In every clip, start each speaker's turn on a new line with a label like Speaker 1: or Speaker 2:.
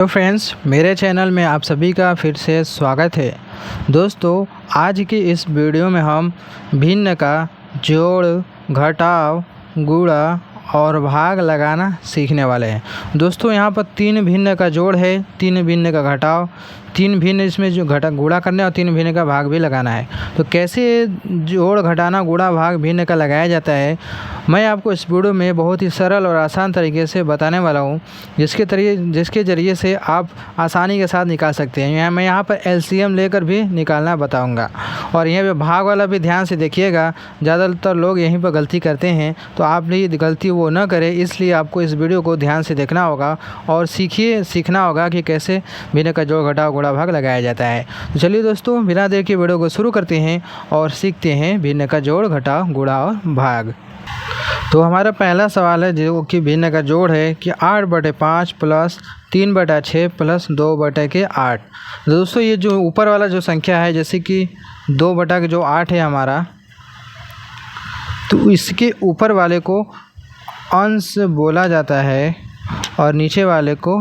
Speaker 1: तो फ्रेंड्स, मेरे चैनल में आप सभी का फिर से स्वागत है। दोस्तों, आज की इस वीडियो में हम भिन्न का जोड़, घटाव, गुणा और भाग लगाना सीखने वाले हैं। दोस्तों, यहाँ पर 3 भिन्न का जोड़ है, 3 भिन्न का घटाव, 3 भिन्न इसमें जो गुणा करना है और 3 भिन्न का भाग भी लगाना है। तो कैसे जोड़, घटाना, गुणा, भाग भिन्न का लगाया जाता है, मैं आपको इस वीडियो में बहुत ही सरल और आसान तरीके से बताने वाला हूँ, जिसके ज़रिए से आप आसानी के साथ निकाल सकते हैं। मैं यहाँ पर एलसीएम लेकर भी निकालना बताऊँगा। और यहाँ पे भाग वाला भी ध्यान से देखिएगा, ज़्यादातर लोग यहीं पर गलती करते हैं, तो आप भी गलती वो न करें, इसलिए आपको इस वीडियो को ध्यान से देखना होगा और सीखना होगा कि कैसे भिन्न का जोड़, घटाव, गुणा, भाग लगाया जाता है। तो चलिए दोस्तों, बिना देर के वीडियो को शुरू करते हैं और सीखते हैं भिन्न का जोड़, घटाव, गुणा और भाग। तो हमारा पहला सवाल है जो कि भिन्न का जोड़ है कि 8/5 प्लस 3/6 प्लस 2/8। दोस्तों, ये जो ऊपर वाला जो संख्या है, जैसे कि 2/8 है हमारा, तो इसके ऊपर वाले को अंश बोला जाता है और नीचे वाले को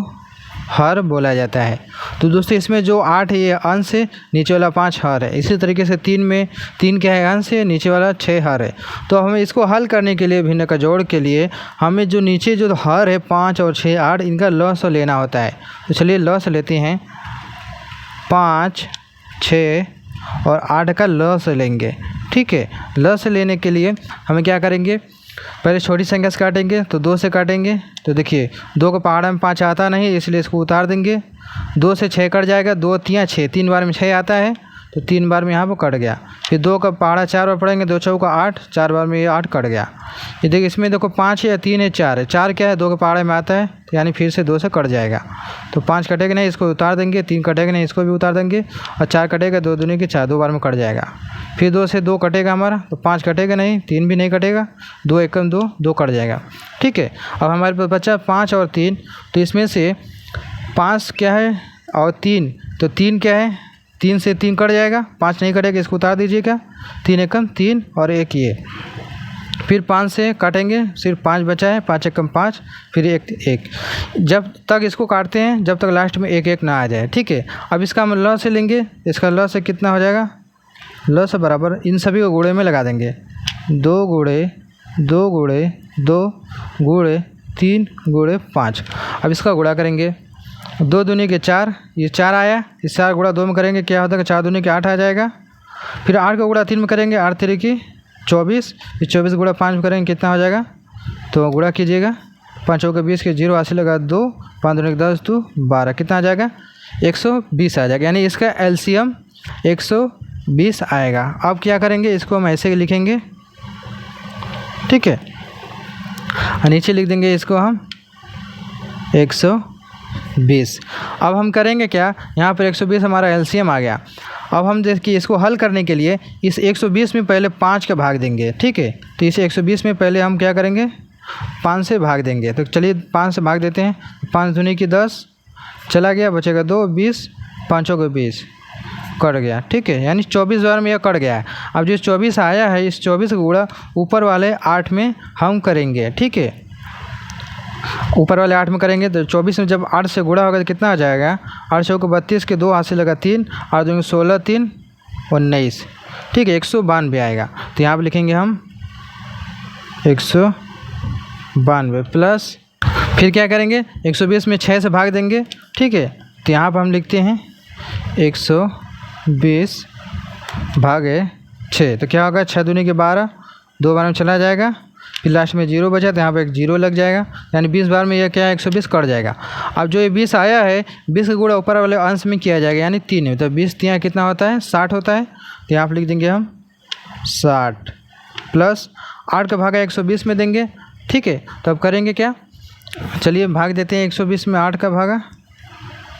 Speaker 1: हर बोला जाता है। तो दोस्तों, इसमें जो 8 है ये अंश है, नीचे वाला 5 हर है। इसी तरीके से 3 में 3 क्या है, अंश है, नीचे वाला 6 हर है। तो हमें इसको हल करने के लिए, भिन्न का जोड़ के लिए, हमें जो नीचे जो हर है 5 और 6, 8, इनका लॉस लेना होता है। तो चलिए लॉस लेते हैं। 5, 6 और 8 का लॉस लेंगे। ठीक है, लॉस लेने के लिए हमें क्या करेंगे, पहले छोटी संख्या से काटेंगे, तो 2 से काटेंगे। तो देखिए 2 का पहाड़ा में 5 आता नहीं, इसलिए इसको उतार देंगे। 2 से 6 कट जाएगा, 2 3 6, 3 बार में 6 आता है, तो 3 बार में यहाँ पर कट गया। फिर 2 का पहाड़ा 4 बार पढ़ेंगे, 2 चौका 8, 4 बार में ये 8 कट गया। ये देखिए इसमें देखो 5 है या 3 है, 4 है। 4 क्या है, 2 के पहाड़े में आता है, तो यानी फिर से 2 से कट जाएगा। तो 5 कटेगा नहीं, इसको उतार देंगे। 3 कटेगा नहीं, इसको भी उतार देंगे। और 4 कटेगा, 2 दूनी के 4, 2 बार में कट जाएगा। फिर 2 से 2 कटेगा हमारा, तो 5 कटेगा नहीं, 3 भी नहीं कटेगा, 2 एकम 2, 2 कट जाएगा। ठीक है, अब हमारे पास बचा 5 और 3। तो इसमें से 5 क्या है और 3, तो 3 क्या है, 3 से 3 कट जाएगा, 5 नहीं कटेगा, इसको उतार दीजिएगा। 3 एकम 3 और 1 ये। फिर 5 से काटेंगे, सिर्फ 5 बचा है, 5 एकम 5, फिर 1। जब तक इसको काटते हैं, जब तक लास्ट में 1 ना आ जाए। ठीक है, अब इसका हम लॉस से लेंगे। इसका लॉस से कितना हो जाएगा, लॉस बराबर इन सभी को गुणे में लगा देंगे। 2 गुणे 2 गुणे 2 गुणे 3 गुणे 5। अब इसका गुणा करेंगे। 2 दूनी के 4, ये 4 आया, इस 4 गुणा 2 में करेंगे, क्या होता है, 4 दूनी के 8 आ जाएगा। फिर 8 का गुणा 3 में करेंगे, 8 3 की 24, इस 24 गुणा 5 में करेंगे, कितना हो जाएगा, तो गुणा कीजिएगा। 5 के 20 के 0 हासिल लगा 2, 5 दूनी के 10, 2 12, कितना आ जाएगा, 120 आ जाएगा। यानी इसका एलसीएम 120 आएगा। अब क्या करेंगे, इसको हम ऐसे लिखेंगे। ठीक है, नीचे लिख देंगे इसको हम 120। अब हम करेंगे क्या, यहाँ पर 120 हमारा एलसीएम आ गया। अब हम देखिए इसको हल करने के लिए इस 120 में पहले 5 का भाग देंगे। ठीक है, तो इसे 120 में पहले हम क्या करेंगे, 5 से भाग देंगे। तो चलिए 5 से भाग देते हैं। 5 दूनी की 10 चला गया, बचेगा 2, 20, 5 के 20 कट गया। ठीक है, यानी 24 बार में यह कट गया है। अब जो 24 आया है, इस 24 का गुणा ऊपर वाले 8 में हम करेंगे। ठीक है, ऊपर वाले 8 में करेंगे, तो 24 में जब 8 से गुणा होगा तो कितना आ जाएगा, 8 चौके 32 के 2 हासिल लगा 3, 8 दूनी 16, 3 19। ठीक है, 192 आएगा। तो यहाँ पर लिखेंगे हम 192 प्लस, फिर क्या करेंगे, 120 में 6 से भाग देंगे। ठीक है, तो यहाँ पर हम लिखते हैं 120 भागे 6, तो क्या होगा, 6 दूनी के 12, 2 बार में चला जाएगा। फिर लास्ट में 0 बचा, तो यहाँ पे एक 0 लग जाएगा। यानी 20 बार में यह क्या है, 120 कट जाएगा। अब जो ये 20 आया है, 20 का गुणा ऊपर वाले अंश में किया जाएगा, यानी 3 है, तो 20 यहाँ कितना होता है, 60 होता है। तो यहाँ पर लिख देंगे हम 60 प्लस 8 का भागा 120 में देंगे। ठीक है, तो अब करेंगे क्या, चलिए भाग देते हैं 120 में 8 का भागा।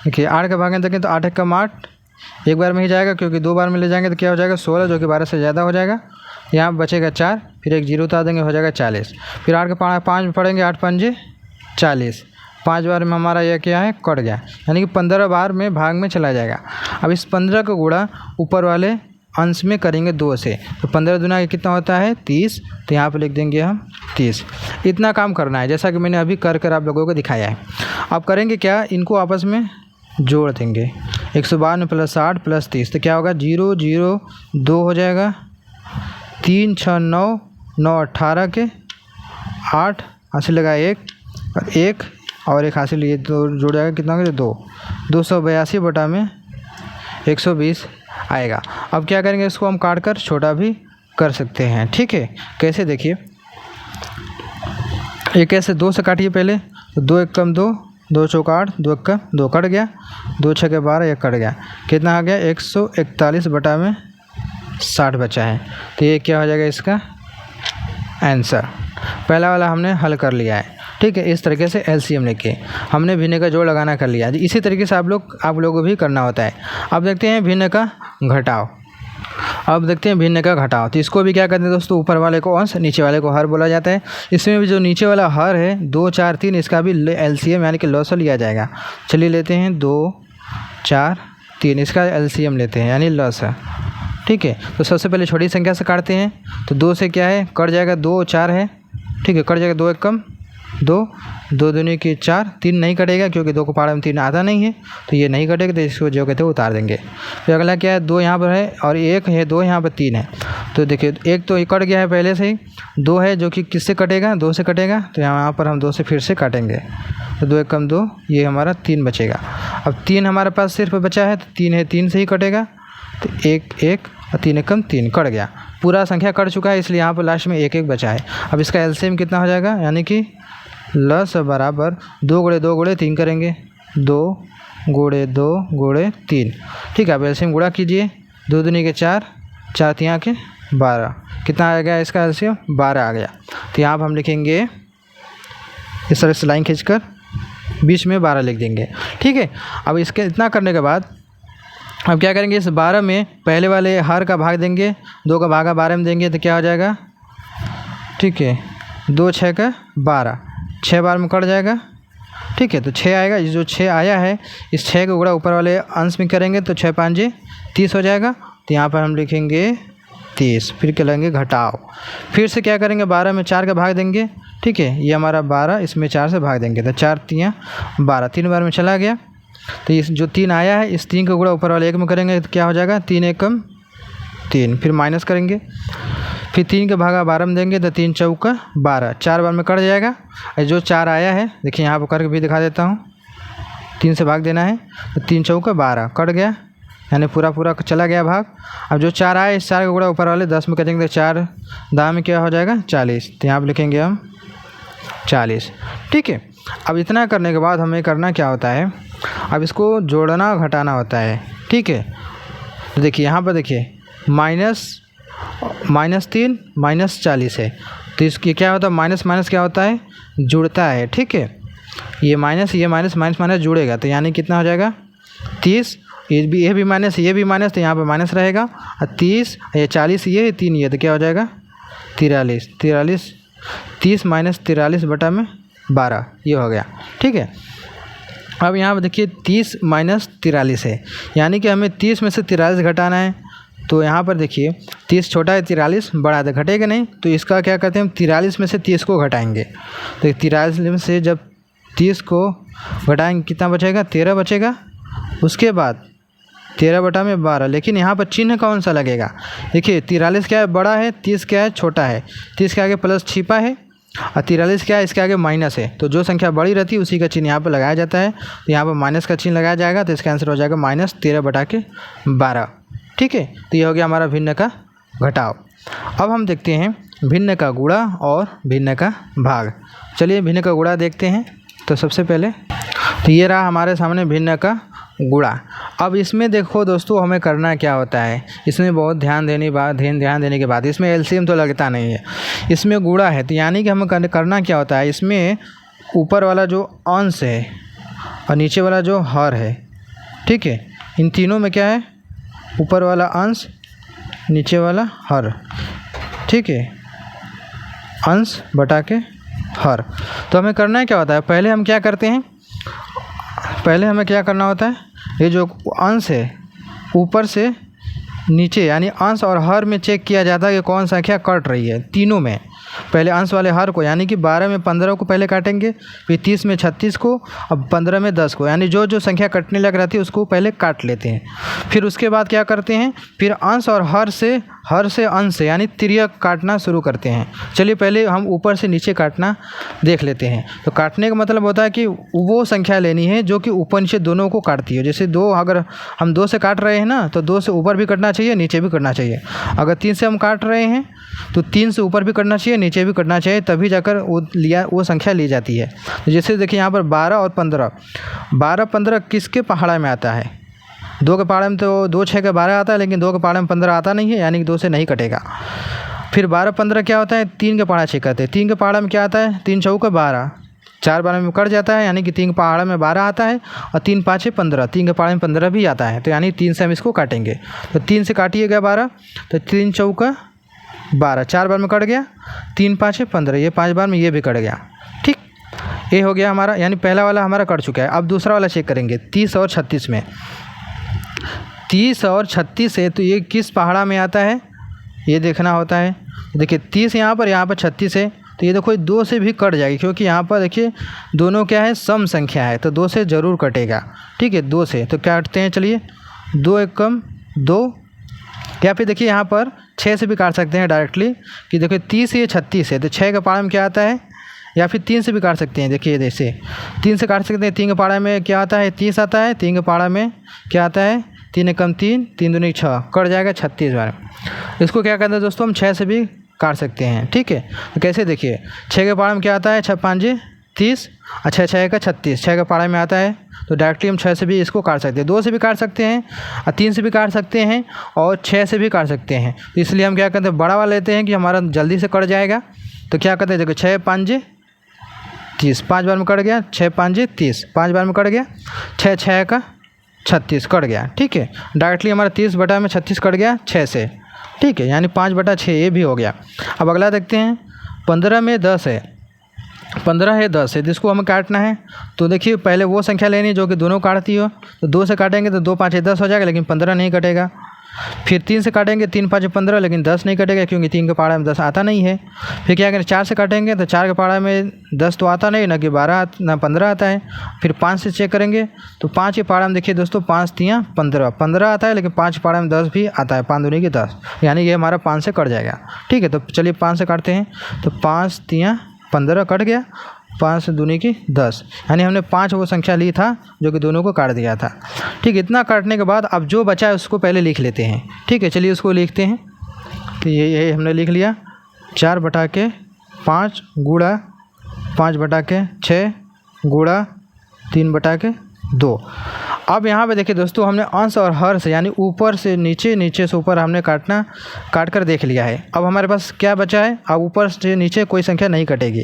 Speaker 1: देखिए 8 का भागा देंगे, तो 8 एकम 8, एक बार में ही जाएगा, क्योंकि 2 बार में ले जाएंगे तो क्या हो जाएगा, 16, जो कि 12 से ज़्यादा हो जाएगा। यहाँ बचेगा 4, फिर एक 0 उतार देंगे, हो जाएगा 40। फिर 8 का 5 में पढ़ेंगे, 8 पंजे 40, 5 बार में हमारा यह क्या है, कट गया। यानी कि 15 बार में भाग में चला जाएगा। अब इस 15 का गुणा ऊपर वाले अंश में करेंगे 2 से, तो 15 दूना कितना होता है 30, तो यहाँ पर लिख देंगे हम 30। इतना काम करना है जैसा कि मैंने अभी कर आप लोगों को दिखाया है। अब करेंगे क्या, इनको आपस में जोड़ देंगे। 152 + 60 + 30, तो क्या होगा 0 0 2 हो जाएगा, 3 6 9 9 18 के 8 हासिल लगा 1 और 1 हासिल, ये 2 जुड़ जाएगा, कितना होगा 2, 282 बटा में 120 आएगा। अब क्या करेंगे, इसको हम काट कर छोटा भी कर सकते हैं। ठीक है, कैसे देखिए, एक ऐसे 2 से काटिए पहले, तो 2 1 कम 2, 2 चौका 8, 2 1 का 2 कट गया, 2 6 के 12, 1 कट गया, कितना आ गया 141 बटा में 60 बचा है। तो ये क्या हो जाएगा इसका आंसर। पहला वाला हमने हल कर लिया है। ठीक है, इस तरीके से एलसीएम लेके हमने भिन्न का जोड़ लगाना कर लिया। इसी तरीके से आप लोगों को भी करना होता है। अब देखते हैं भिन्न का घटाव। तो इसको भी क्या करते हैं दोस्तों, ऊपर वाले को अंश, नीचे वाले को हर बोला जाता है। इसमें भी जो नीचे वाला हर है 2 4 3, इसका भी एलसीएम यानी कि लॉस लिया जाएगा। चलिए लेते हैं 2 4 3, इसका एलसीएम लेते हैं यानी लॉस है। ठीक है, तो सबसे पहले छोटी संख्या से काटते हैं, तो 2 से क्या है कट जाएगा, 2 4 है। ठीक है, कट जाएगा 2 1 कम 2, 2 दूनी की 4, 3 नहीं कटेगा क्योंकि 2 को पहाड़ में 3 आता नहीं है, तो ये नहीं कटेगा, तो इसको जो कहते हैं उतार देंगे। फिर अगला क्या है, 2 यहाँ पर है और 1 है, 2 यहाँ पर 3 है, तो देखिए 1 तो कट गया है पहले से ही, 2 है जो कि किससे कटेगा, 2 से कटेगा, तो यहाँ पर हम 2 से फिर से काटेंगे, तो 2 1 कम 2, ये हमारा 3 बचेगा। अब 3 हमारे पास सिर्फ बचा है, तो 3 है, 3 से ही कटेगा, तो 1 1 और 3 1 कम 3 कट गया, पूरा संख्या कट चुका है, इसलिए यहाँ पर लास्ट में 1 1 बचा है। अब इसका एलसीएम कितना हो जाएगा, यानी कि लस बराबर 2 × 2 × 3 करेंगे, 2 × 2 × 3। ठीक है, अब एलसीएम गुणा कीजिए, 2 दूनी के 4, 4 3 के 12, कितना आ गया इसका एलसीएम 12 आ गया। तो यहाँ पर हम लिखेंगे इस तरह से लाइन खींचकर बीच में 12 लिख देंगे। ठीक है, अब इसके इतना करने के बाद अब क्या करेंगे, इस 12 में पहले वाले हर का भाग देंगे, 2 का भागा 12 में देंगे, तो क्या हो जाएगा, ठीक है 2 6 का 12, 6 बार में कट जाएगा। ठीक है, तो 6 आएगा, जो 6 आया है इस 6 का गुणा ऊपर वाले अंश में करेंगे, तो 6 5 30 हो जाएगा। तो यहाँ पर हम लिखेंगे 30, फिर क्या लेंगे घटाव, फिर से क्या करेंगे 12 में 4 का भाग देंगे। ठीक है, ये हमारा 12, इसमें 4 से भाग देंगे, तो 4 3 12, 3 बार में चला गया, तो इस जो 3 आया है इस 3 का गुणा ऊपर वाले 1 में करेंगे, तो क्या हो जाएगा 3 1 कम 3, फिर माइनस करेंगे, फिर 3 के भागा 12 में देंगे, तो 3 चौका 12, 4 बार में कट जाएगा। जो 4 आया है देखिए यहाँ पर करके भी दिखा देता हूँ, 3 से भाग देना है, तो 3 चौका 12 कट गया, यानी पूरा चला गया भाग। अब जो 4 आया इस 4 का गुणा ऊपर वाले 10 में करेंगे, तो 4 दाम में क्या हो जाएगा 40, तो यहाँ पर लिखेंगे हम 40। ठीक है, अब इतना करने के बाद हमें करना क्या होता है, अब इसको जोड़ना घटाना होता है। ठीक है, तो देखिए यहाँ पर देखिए -3 -40 है, तो इसकी क्या होता है, माइनस माइनस क्या होता है जुड़ता है। ठीक है, ये माइनस माइनस जुड़ेगा, तो यानी कितना हो जाएगा 30, ये भी माइनस ये भी माइनस, तो यहाँ पर माइनस रहेगा, और 30 ये 40 ये 3 ये, तो क्या हो जाएगा 43 30 - 43 बटा में 12, ये हो गया। ठीक है, अब यहाँ पर देखिए 30 - 43 है, यानी कि हमें 30 में से 43 घटाना है। तो यहाँ पर देखिए 30 छोटा है, 43 बड़ा है, तो घटेगा नहीं, तो इसका क्या करते हैं हम 43 में से 30 को घटाएंगे। तो 43 में से जब 30 को घटाएंगे कितना बचेगा 13 बचेगा, उसके बाद 13 बटा में 12, लेकिन यहाँ पर चिन्ह कौन सा लगेगा, देखिए 43 क्या है बड़ा है, 30 क्या है छोटा है, 30 के आगे प्लस छिपा है और 43 क्या है इसके आगे माइनस है, तो जो संख्या बड़ी रहती है उसी का चिन्ह यहाँ पर लगाया जाता है। तो यहाँ पर माइनस का चिन्ह लगाया जाएगा, तो इसका आंसर हो जाएगा -13 बटा के 12। ठीक है, तो ये हो गया हमारा भिन्न का घटाव। अब हम देखते हैं भिन्न का गुणा और भिन्न का भाग। चलिए भिन्न का गुणा देखते हैं। तो सबसे पहले तो ये रहा हमारे सामने भिन्न का गुणा। अब इसमें देखो दोस्तों हमें करना क्या होता है, इसमें बहुत ध्यान देने के बाद इसमें एलसीएम तो लगता नहीं है, इसमें गुणा है, तो यानी कि हमें करना क्या होता है, इसमें ऊपर वाला जो अंश है और नीचे वाला जो हर है, ठीक है, इन तीनों में क्या है ऊपर वाला अंश नीचे वाला हर, ठीक है, अंश बटा के हर। तो हमें करना क्या होता है, पहले हम क्या करते हैं, पहले हमें क्या करना होता है, ये जो अंश है ऊपर से नीचे यानी अंश और हर में चेक किया जाता है कि कौन संख्या कट रही है। तीनों में पहले अंश वाले हर को यानी कि 12 में 15 को पहले काटेंगे, फिर 30 में 36 को, अब 15 में 10 को, यानी जो जो संख्या कटने लग रहती है उसको पहले काट लेते हैं। फिर उसके बाद क्या करते हैं, फिर अंश और हर से अंश से यानी तिर्यक काटना शुरू करते हैं। चलिए पहले हम ऊपर से नीचे काटना देख लेते हैं। तो काटने का मतलब होता है कि वो संख्या लेनी है जो कि ऊपर नीचे दोनों को काटती है। जैसे 2 अगर हम 2 से काट रहे हैं ना, तो 2 से ऊपर भी कटना चाहिए, नीचे भी कटना चाहिए। अगर 3 से हम काट रहे हैं तो 3 से ऊपर भी कटना चाहिए, नीचे भी कटना चाहिए, तभी जाकर वो संख्या ली जाती है। तो जैसे देखिए यहाँ पर 12 और 15, 12 15 किसके पहाड़ा में आता है? 2 के पहाड़े में तो 2 6 के 12 आता है, लेकिन 2 के पहाड़े में 15 आता नहीं है, यानी कि 2 से नहीं कटेगा। फिर 12 15 क्या होता है? 3 के पहाड़ा चेक करते हैं। 3 के पहाड़ा में क्या आता है? 3 चौके 12, 4 12 में कट जाता है, यानी कि 3 के पहाड़ा में 12 आता है, और 3 5 15, 3 के पहाड़े में 15 भी आता है, तो यानी 3 से हम इसको काटेंगे। तो 3 से काटिएगा 12, तो 3 चौका 12, 4 बार में कट गया, 3 5 15, ये 5 बार में ये भी कट गया। ठीक, ये हो गया हमारा, यानी पहला वाला हमारा कट चुका है। अब दूसरा वाला चेक करेंगे 30 और 36 में। 30 और 36 है तो ये किस पहाड़ा में आता है ये देखना होता है। देखिए 30 यहाँ पर 36 है, तो ये देखो 2 से भी कट जाएगी, क्योंकि यहाँ पर देखिए दोनों क्या है, सम संख्या है, तो 2 से ज़रूर कटेगा। ठीक है, 2 से तो काटते हैं। चलिए 2 एक कम 2, या फिर देखिए यहाँ पर 6 से भी काट सकते हैं डायरेक्टली, कि देखिए 30 ये 36 है, तो 6 के पहाड़े में क्या आता है, या फिर 3 से भी काट सकते हैं। देखिए जैसे 3 से काट सकते हैं। 3 के पहाड़े में क्या आता है? 30 आता है। 3 के पहाड़ा में क्या आता है? 3 एकम 3, 3 दूनी 6, कट जाएगा 36 बार। इसको क्या कहते हैं दोस्तों, हम 6 से भी काट सकते हैं। ठीक है, तो कैसे देखिए 6 के पहाड़े में क्या आता है? 6 5 30, अच्छा 6 का 36, 6 के पहाड़े में आता है, तो डायरेक्टली हम 6 से भी इसको काट सकते हैं। 2 से भी काट सकते हैं, और 3 से भी काट सकते हैं, और 6 से भी काट सकते हैं। तो इसलिए हम क्या करते हैं, बड़ा वाला लेते हैं कि हमारा जल्दी से कट जाएगा। तो क्या करते हैं, देखो 6 5 30, 5 बार में कट गया, 6 5 30, 5 बार में कट गया, 6 6 का 36 कट गया। ठीक है, डायरेक्टली हमारा 30 बटा में 36 कट गया 6 से। ठीक है, यानी 5 बटा 6 ये भी हो गया। अब अगला देखते हैं, 15 में 10 है, 15 है 10 है, जिसको हमें काटना है। तो देखिए पहले वो संख्या लेनी जो कि दोनों काटती हो, तो 2 से काटेंगे तो 2 5 10 हो जाएगा, लेकिन 15 नहीं कटेगा। फिर 3 से काटेंगे, 3 5 15, लेकिन 10 नहीं कटेगा, क्योंकि 3 के पहाड़ा में 10 आता नहीं है। फिर क्या करें, 4 से काटेंगे तो 4 के पहाड़ा में 10 तो आता नहीं, ना कि 12 ना 15 आता है। फिर 5 से चेक करेंगे तो 5 के पहाड़ा में देखिए दोस्तों 5 3 15, 15 आता है, लेकिन 5 के पहाड़ा में 10 भी आता है, 5 दूनी की 10, यानी ये हमारा 5 से कट जाएगा। ठीक है, तो चलिए 5 से काटते हैं। तो 5 3 15 कट गया, 5 दूनी की 10, यानी हमने 5 वो संख्या ली था जो कि दोनों को काट दिया था। ठीक, इतना काटने के बाद अब जो बचा है उसको पहले लिख लेते हैं। ठीक है, चलिए उसको लिखते हैं। तो ये हमने लिख लिया, 4 बटा के 5 गुणा 5 बटा के 6 गुणा 3 बटा के 2। अब यहाँ पे देखिए दोस्तों, हमने अंश और हर से यानी ऊपर से नीचे, नीचे से ऊपर हमने काट कर देख लिया है। अब हमारे पास क्या बचा है, अब ऊपर से नीचे कोई संख्या नहीं कटेगी।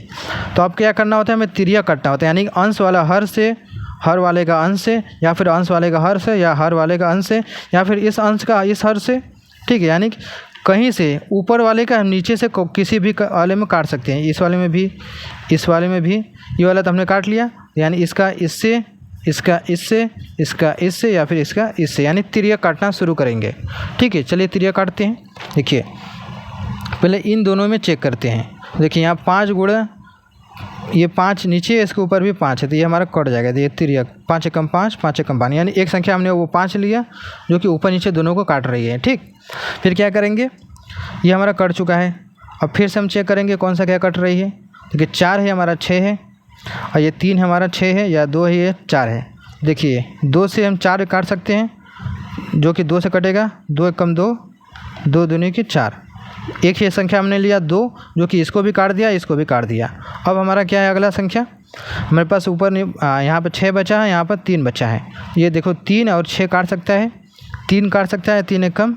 Speaker 1: तो अब क्या करना होता है, हमें तिर्यक काटना होता है, यानी अंश वाला हर से, हर वाले का अंश से, या फिर अंश वाले का हर से, या हर वाले का अंश से, या फिर इस अंश का इस हर से। ठीक है, यानी कहीं से ऊपर वाले का हम नीचे से किसी भी वाले में काट सकते हैं। इस वाले में भी, इस वाले में भी, ये वाला तो हमने काट लिया, यानी इसका इससे, इसका इससे, इसका इससे, या फिर इसका इससे, यानी तिर्यक काटना शुरू करेंगे। ठीक है, चलिए तिर्यक काटते हैं। देखिए पहले इन दोनों में चेक करते हैं। देखिए यहाँ 5 गुणा ये 5 नीचे, इसके ऊपर भी 5 है, तो ये हमारा कट जाएगा। तो ये तिर्यक 5 एकम 5, 5 एकम 5, यानी एक संख्या हमने वो 5 लिया जो कि ऊपर नीचे दोनों को काट रही है। ठीक, फिर क्या करेंगे, ये हमारा कट चुका है। अब फिर से हम चेक करेंगे कौन सा क्या कट रही है। देखिए 4 है हमारा 6 है, और ये 3 हमारा 6 है, या 2 है ये 4 है। देखिए 2 से हम 4 काट सकते हैं, जो कि 2 से कटेगा, 2 एकम 2, 2 दूनी की 4। एक ही संख्या हमने लिया 2, जो कि इसको भी काट दिया, इसको भी काट दिया। अब हमारा क्या है अगला संख्या, हमारे पास ऊपर यहाँ पर 6 बचा है, यहाँ पर 3 बचा है। ये देखो 3 और 6 काट सकता है, 3 काट सकता है, 3 एकम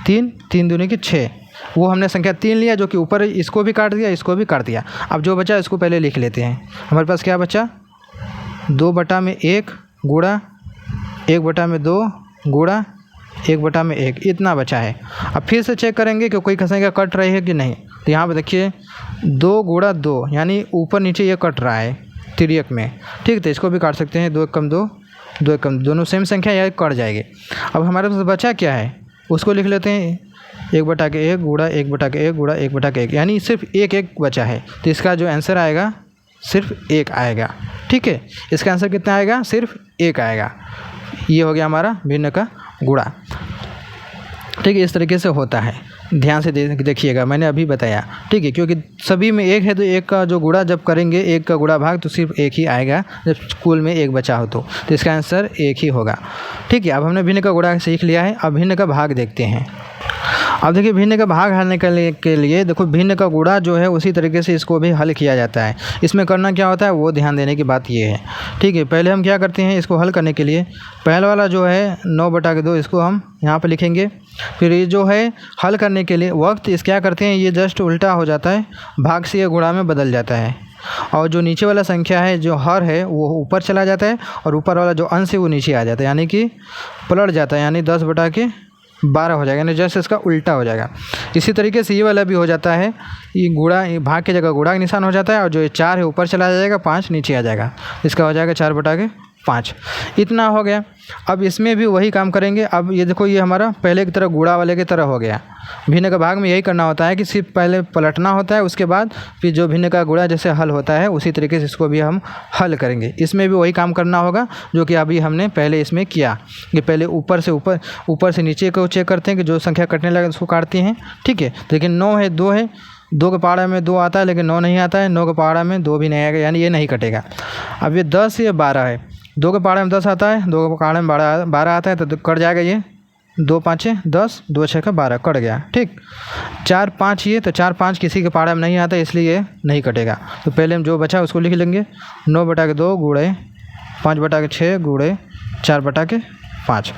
Speaker 1: 3, 3 दूनी की 6। वो हमने संख्या 3 लिया, जो कि ऊपर इसको भी काट दिया, इसको भी काट दिया। अब जो बचा इसको पहले लिख लेते हैं। हमारे पास क्या बचा, 2 बटा में 1 गुणा 1 बटा में 2 गुणा 1 बटा में 1, इतना बचा है। अब फिर से चेक करेंगे कि कोई संख्या कट रही है कि नहीं। तो यहाँ पे देखिए 2 गुणा 2, यानी ऊपर नीचे ये कट रहा है तिर्यक में। ठीक, तो इसको भी काट सकते हैं, 2 एकम 2, 2 एकम, दोनों सेम संख्या यह कट जाएगी। अब हमारे पास बचा क्या है, उसको लिख लेते हैं 1/1 गुणा 1/1 गुणा 1/1, यानी सिर्फ एक एक बचा है, तो इसका जो आंसर आएगा सिर्फ 1 आएगा। ठीक है, इसका आंसर कितना आएगा? सिर्फ 1 आएगा। ये हो गया हमारा भिन्न का गुणा। ठीक है, इस तरीके से होता है, ध्यान से देखिएगा, मैंने अभी बताया। ठीक है, क्योंकि सभी में एक है तो एक का जो गुणा जब करेंगे, एक का गुणा भाग तो सिर्फ एक ही आएगा, जब कुल में एक बचा हो तो इसका आंसर 1 ही होगा। ठीक है, अब हमने भिन्न का गुणा सीख लिया है, अब भिन्न का भाग देखते हैं। अब देखिए भिन्न का भाग हल के लिए देखो भिन्न का गुणा जो है उसी तरीके से इसको भी हल किया जाता है। इसमें करना क्या होता है वो ध्यान देने की बात ये है। ठीक है, पहले हम क्या करते हैं, इसको हल करने के लिए पहला वाला जो है 9/2 इसको हम यहाँ पर लिखेंगे। फिर ये जो है हल करने के लिए वक्त इस क्या करते हैं, ये जस्ट उल्टा हो जाता है, भाग से ये गुणा में बदल जाता है, और जो नीचे वाला संख्या है जो हर है वो ऊपर चला जाता है, और ऊपर वाला जो अंश है वो नीचे आ जाता है, यानी कि पलट जाता है, यानी 10/12 हो जाएगा, यानी जस्ट इसका उल्टा हो जाएगा। इसी तरीके से ये वाला भी हो जाता है, ये गुणा भाग की जगह गुणा का निशान हो जाता है, और जो ये 4 है ऊपर चला जाएगा, 5 नीचे आ जाएगा, इसका हो जाएगा 4/5। इतना हो गया। अब इसमें भी वही काम करेंगे। अब ये देखो ये हमारा पहले की तरह गुणा वाले की तरह हो गया। भिन्न का भाग में यही करना होता है कि सिर्फ पहले पलटना होता है, उसके बाद फिर जो भिन्न का गुणा जैसे हल होता है उसी तरीके से इसको भी हम हल करेंगे। इसमें भी वही काम करना होगा जो कि अभी हमने पहले इसमें किया, कि पहले ऊपर से नीचे को चेक करते हैं कि जो संख्या कटने लगे उसको काटते हैं। ठीक है, लेकिन 9 है, 2 है, 2 के पहाड़ा में 2 आता है लेकिन 9 नहीं आता है, 9 के पहाड़ा में 2 भी नहीं आएगा, यानी ये नहीं कटेगा। अब ये 10 ये 12 है, 2 के पहाड़े में 10 आता है, 2 के पहाड़े में 12 आता है, तो कट जाएगा ये 2 5 10, 2 6 12 कट गया। ठीक, 4 5 ये, तो 4 5 किसी के पहाड़े में नहीं आता इसलिए ये नहीं कटेगा। तो पहले हम जो बचा उसको लिख लेंगे, 9/2 गुणे 5/6 गुणे 4/5।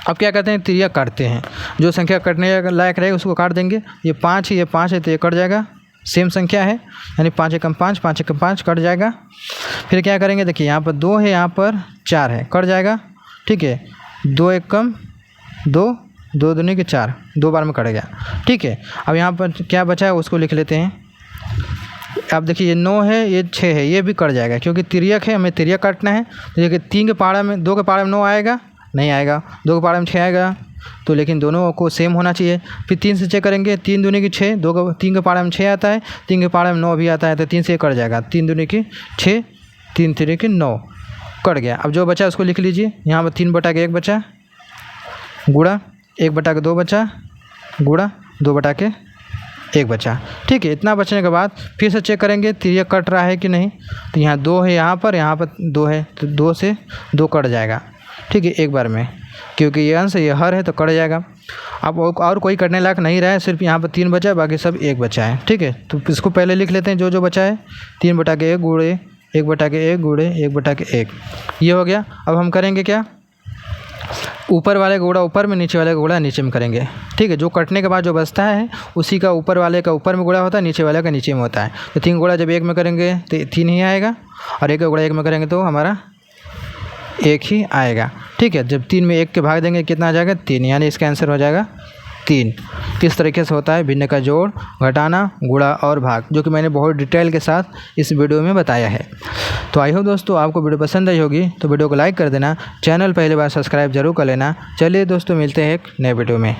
Speaker 1: अब क्या करते हैं, तिरिया काटते हैं, जो संख्या कटने लायक रहेगा उसको काट देंगे। ये 5 है तो ये कट जाएगा, सेम संख्या है, यानी 5 एकम 5, 5 एकम 5 कट जाएगा। फिर क्या करेंगे, देखिए यहाँ पर 2 है, यहाँ पर 4 है, कट जाएगा। ठीक है, 2 एकम 2, 2 दूनी के 4, 2 बार में कट गया। ठीक है, अब यहाँ पर क्या बचा है उसको लिख लेते हैं। अब देखिए ये 9 है, ये 6 है, ये भी कट जाएगा क्योंकि तिर्यक है, हमें तिर्यक काटना है। तो देखिए 3 के पहाड़े में 2 के पहाड़े में 9 आएगा, नहीं आएगा, 2 के पहाड़े में 6 आएगा, तो लेकिन दोनों को सेम होना चाहिए। फिर 3 से चेक करेंगे, 3 दूनी की 6, 3 के पहाड़े में 6 आता है, 3 के पहाड़े में 9 भी आता है, तो 3 से कट जाएगा, 3 दूनी की 6, 3 3 की 9 कट गया। अब जो बचा उसको लिख लीजिए, यहाँ पर 3/1 बचा, गुणा 1/2 बचा, गुणा 2/1 बचा। ठीक है, इतना बचने के बाद फिर से चेक करेंगे तिर्यक कट रहा है कि नहीं। तो यहाँ 2 है, यहाँ पर 2 है, तो 2 से 2 कट जाएगा। ठीक है, एक बार में, क्योंकि ये अंश ये हर है तो कट जाएगा। अब और कोई कटने लायक नहीं रहा है, सिर्फ यहाँ पर 3 बचा है, बाकी सब 1 बचा है। ठीक है, तो इसको पहले लिख लेते हैं जो बचा है, 3/1 गुणे 1/1 गुणे 1/1, ये हो गया। अब हम करेंगे क्या, ऊपर वाले का गुणा ऊपर में, नीचे वाले का गुणा नीचे में करेंगे। ठीक है, जो कटने के बाद जो बचता है उसी का ऊपर वाले का ऊपर में गुणा होता है, नीचे वाले का नीचे में होता है। तो 3 गुणा जब 1 में करेंगे तो 3 ही आएगा, और 1 का गुणा 1 में करेंगे तो हमारा 1 ही आएगा। ठीक है, जब 3 में 1 के भाग देंगे कितना आ जाएगा, 3, यानी इसका आंसर हो जाएगा 3। किस तरीके से होता है भिन्न का जोड़, घटाना, गुणा और भाग, जो कि मैंने बहुत डिटेल के साथ इस वीडियो में बताया है। तो आई होप दोस्तों आपको वीडियो पसंद आई होगी, तो वीडियो को लाइक कर देना, चैनल पहली बार सब्सक्राइब जरूर कर लेना। चलिए दोस्तों, मिलते हैं एक नए वीडियो में।